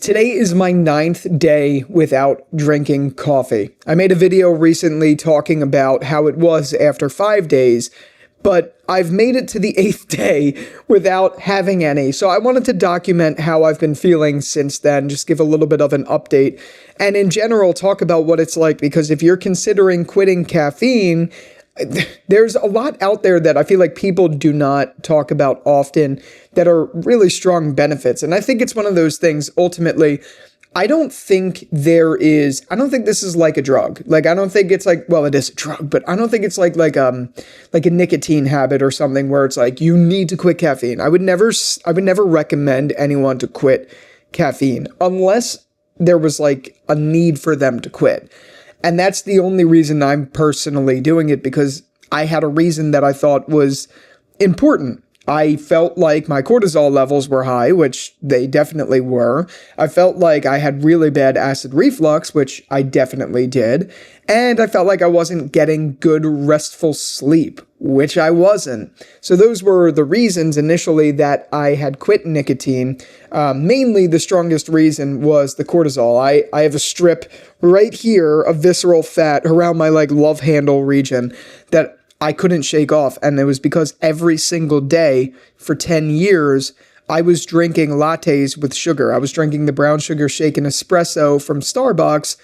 Today is my 9th day without drinking coffee. I made a video recently talking about how it was after 5 days, but I've made it to the 8th day without having any. So I wanted to document how I've been feeling since then, just give a little bit of an update, and in general talk about what it's like, because if you're considering quitting caffeine, there's a lot out there that I feel like people do not talk about often that are really strong benefits. And I think it's one of those things, ultimately, I don't think this is like a drug. Like, I don't think it's like, well, it is a drug, but I don't think it's like a nicotine habit or something where it's like, you need to quit caffeine. I would never recommend anyone to quit caffeine unless there was like a need for them to quit. And that's the only reason I'm personally doing it, because I had a reason that I thought was important. I felt like my cortisol levels were high, which they definitely were. I felt like I had really bad acid reflux, which I definitely did. And I felt like I wasn't getting good restful sleep, which I wasn't. So those were the reasons initially that I had quit nicotine. Mainly the strongest reason was the cortisol. I have a strip right here of visceral fat around my love handle region that I couldn't shake off, and it was because every single day for 10 years, I was drinking lattes with sugar. I was drinking the brown sugar shaken espresso from Starbucks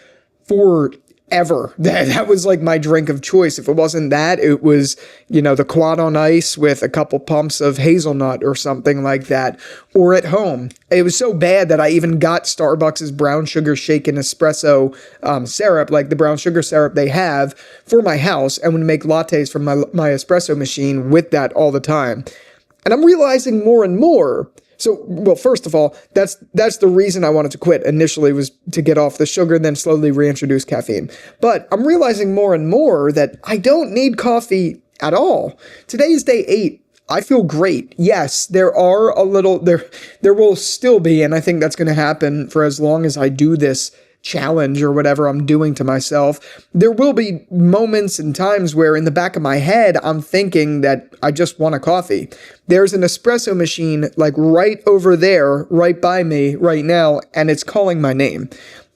forever. That was like my drink of choice. If it wasn't that, it was, the quad on ice with a couple pumps of hazelnut or something like that, or at home. It was so bad that I even got Starbucks' brown sugar shaken espresso syrup, like the brown sugar syrup they have, for my house, and would make lattes from my espresso machine with that all the time. And I'm realizing more and more. So, well, first of all, that's the reason I wanted to quit initially, was to get off the sugar and then slowly reintroduce caffeine. But I'm realizing more and more that I don't need coffee at all. Today is day 8. I feel great. Yes, there will still be, and I think that's going to happen for as long as I do this challenge or whatever I'm doing to myself. There will be moments and times where in the back of my head, I'm thinking that I just want a coffee. There's an espresso machine right over there, right by me right now, and it's calling my name.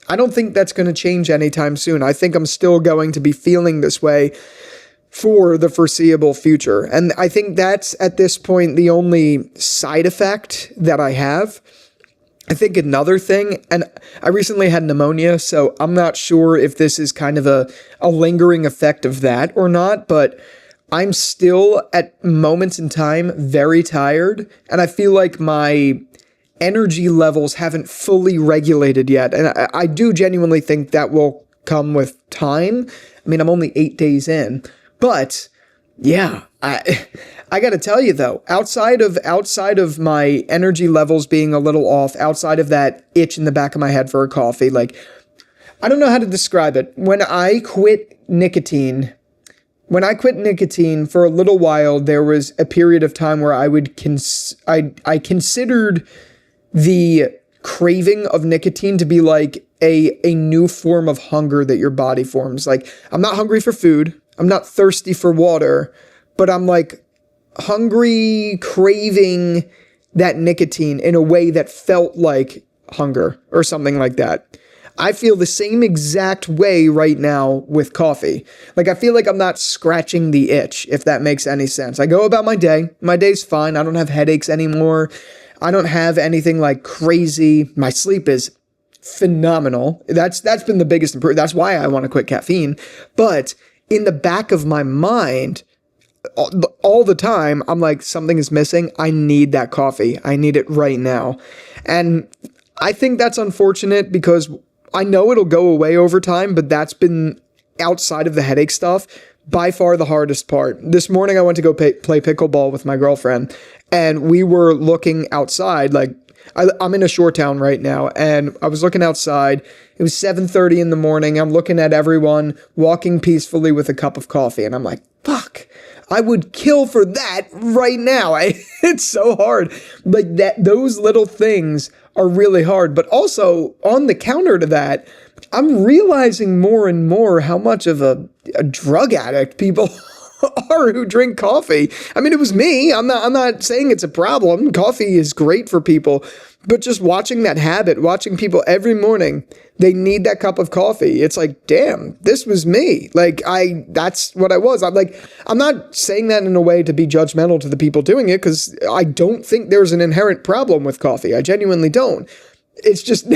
I don't think that's going to change anytime soon. I think I'm still going to be feeling this way for the foreseeable future. And I think that's, at this point, the only side effect that I have. I think another thing, and I recently had pneumonia, so I'm not sure if this is kind of a lingering effect of that or not, but I'm still, at moments in time, very tired, and I feel like my energy levels haven't fully regulated yet, and I do genuinely think that will come with time. I mean, I'm only 8 days in, but yeah, I got to tell you though, outside of my energy levels being a little off, outside of that itch in the back of my head for a coffee, I don't know how to describe it. When I quit nicotine for a little while, there was a period of time where I considered the craving of nicotine to be like a new form of hunger that your body forms. I'm not hungry for food. I'm not thirsty for water, but I'm hungry, craving that nicotine in a way that felt like hunger or something like that. I feel the same exact way right now with coffee. I feel like I'm not scratching the itch, if that makes any sense. I go about my day. My day's fine. I don't have headaches anymore. I don't have anything crazy. My sleep is phenomenal. That's been the biggest improvement. That's why I want to quit caffeine. But in the back of my mind, all the time, I'm like, something is missing. I need that coffee. I need it right now. And I think that's unfortunate, because I know it'll go away over time, but that's been, outside of the headache stuff, by far the hardest part. This morning I went to go play pickleball with my girlfriend, and we were looking outside. I'm in a shore town right now, and I was looking outside. It was 7:30 in the morning. I'm looking at everyone walking peacefully with a cup of coffee, and I'm like, fuck, I would kill for that right now. It's so hard. Those little things are really hard. But also, on the counter to that, I'm realizing more and more how much of a drug addict people are who drink coffee. I mean, it was me. I'm not saying it's a problem. Coffee is great for people, But just watching that habit, watching people every morning, they need that cup of coffee. It's like, damn, this was me. Like, that's what I was. I'm not saying that in a way to be judgmental to the people doing it, because I don't think there's an inherent problem with coffee. I genuinely don't. It's just,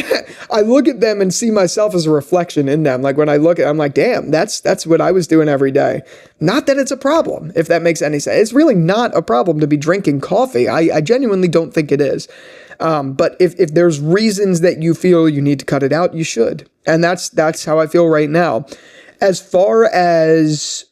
I look at them and see myself as a reflection in them. Like when I look at, I'm like, damn, that's what I was doing every day. Not that it's a problem, if that makes any sense. It's really not a problem to be drinking coffee. I genuinely don't think it is. But if there's reasons that you feel you need to cut it out, you should. And that's how I feel right now. As far as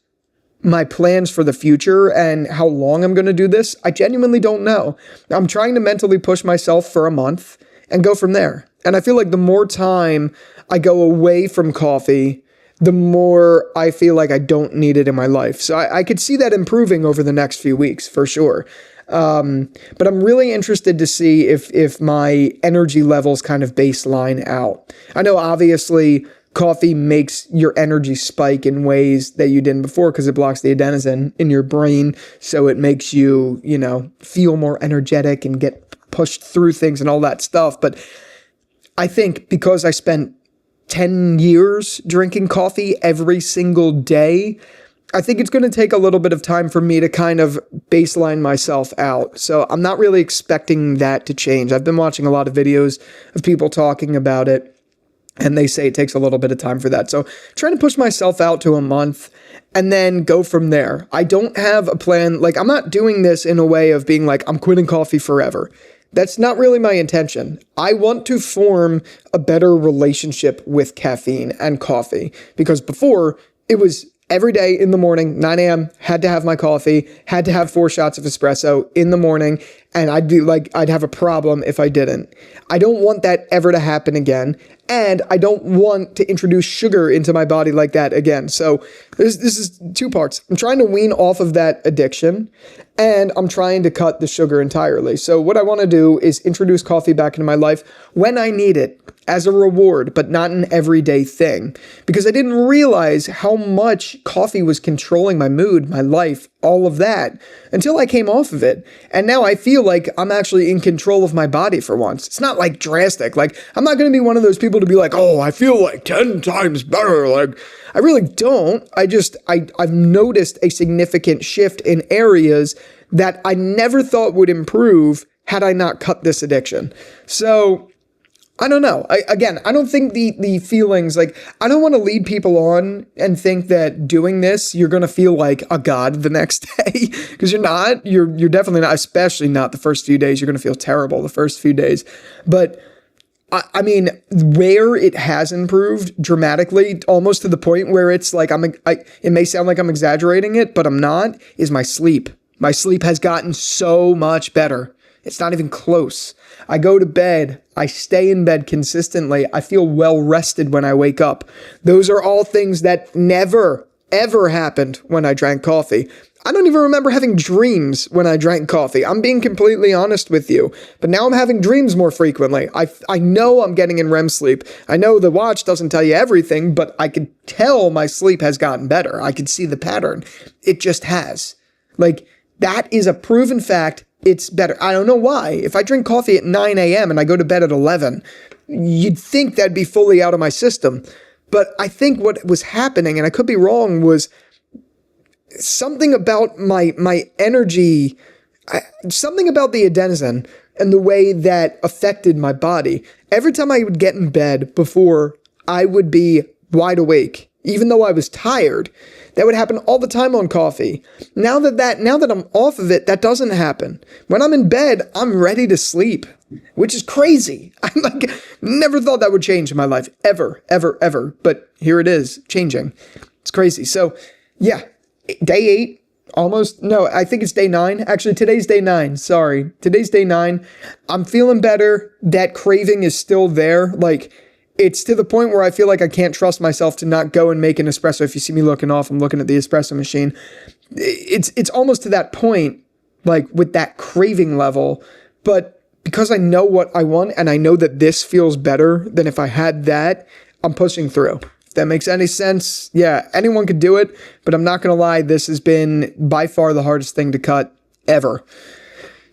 my plans for the future and how long I'm going to do this, I genuinely don't know. I'm trying to mentally push myself for a month and go from there. And I feel like the more time I go away from coffee, the more I feel like I don't need it in my life. So I could see that improving over the next few weeks for sure. But I'm really interested to see if my energy levels kind of baseline out. I know obviously coffee makes your energy spike in ways that you didn't before because it blocks the adenosine in your brain. So it makes you, feel more energetic and get pushed through things and all that stuff. But I think because I spent 10 years drinking coffee every single day, I think it's going to take a little bit of time for me to kind of baseline myself out. So I'm not really expecting that to change. I've been watching a lot of videos of people talking about it, and they say it takes a little bit of time for that. So trying to push myself out to a month and then go from there. I don't have a plan. Like, I'm not doing this in a way of being like, I'm quitting coffee forever. That's not really my intention. I want to form a better relationship with caffeine and coffee, because before it was every day in the morning, 9 a.m., had to have my coffee, had to have 4 shots of espresso in the morning, and I'd have a problem if I didn't. I don't want that ever to happen again, and I don't want to introduce sugar into my body like that again. So this is 2 parts. I'm trying to wean off of that addiction, and I'm trying to cut the sugar entirely. So what I want to do is introduce coffee back into my life when I need it, as a reward, but not an everyday thing. Because I didn't realize how much coffee was controlling my mood, my life, all of that, until I came off of it. And now I feel like I'm actually in control of my body for once. It's not like drastic. Like, I'm not going to be one of those people to be like, oh, I feel like 10 times better. Like, I really don't. I've noticed a significant shift in areas that I never thought would improve had I not cut this addiction. So I don't know. I don't think the feelings, like, I don't want to lead people on and think that doing this, you're going to feel like a god the next day, because you're not. You're definitely not, especially not the first few days. You're going to feel terrible the first few days. But I mean, where it has improved dramatically, almost to the point where it's like, it may sound like I'm exaggerating it, but I'm not, is my sleep. My sleep has gotten so much better. It's not even close. I go to bed. I stay in bed consistently. I feel well rested when I wake up. Those are all things that never, ever happened when I drank coffee. I don't even remember having dreams when I drank coffee. I'm being completely honest with you. But now I'm having dreams more frequently. I know I'm getting in REM sleep. I know the watch doesn't tell you everything, but I can tell my sleep has gotten better. I can see the pattern. It just has. Like, that is a proven fact. It's better. I don't know why. If I drink coffee at 9 a.m. and I go to bed at 11, you'd think that'd be fully out of my system. But I think what was happening, and I could be wrong, was something about my energy, something about the adenosine and the way that affected my body. Every time I would get in bed before, I would be wide awake, even though I was tired. That would happen all the time on coffee. Now that I'm off of it, that doesn't happen. When I'm in bed, I'm ready to sleep, which is crazy. I'm like, never thought that would change in my life, ever, ever, ever. But here it is, changing. It's crazy. So yeah, day 8, almost. No, I think it's day 9. Actually, today's day 9. Sorry. Today's day 9. I'm feeling better. That craving is still there. Like, it's to the point where I feel like I can't trust myself to not go and make an espresso. If you see me looking off, I'm looking at the espresso machine. It's almost to that point, like with that craving level. But because I know what I want and I know that this feels better than if I had that, I'm pushing through. If that makes any sense. Yeah, anyone could do it, but I'm not going to lie. This has been by far the hardest thing to cut ever.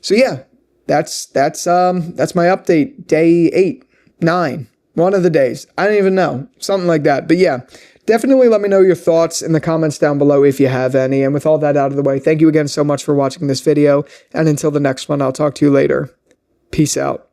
So yeah, that's my update. Day 8, 9, one of the days. I don't even know. Something like that. But yeah, definitely let me know your thoughts in the comments down below if you have any. And with all that out of the way, thank you again so much for watching this video. And until the next one, I'll talk to you later. Peace out.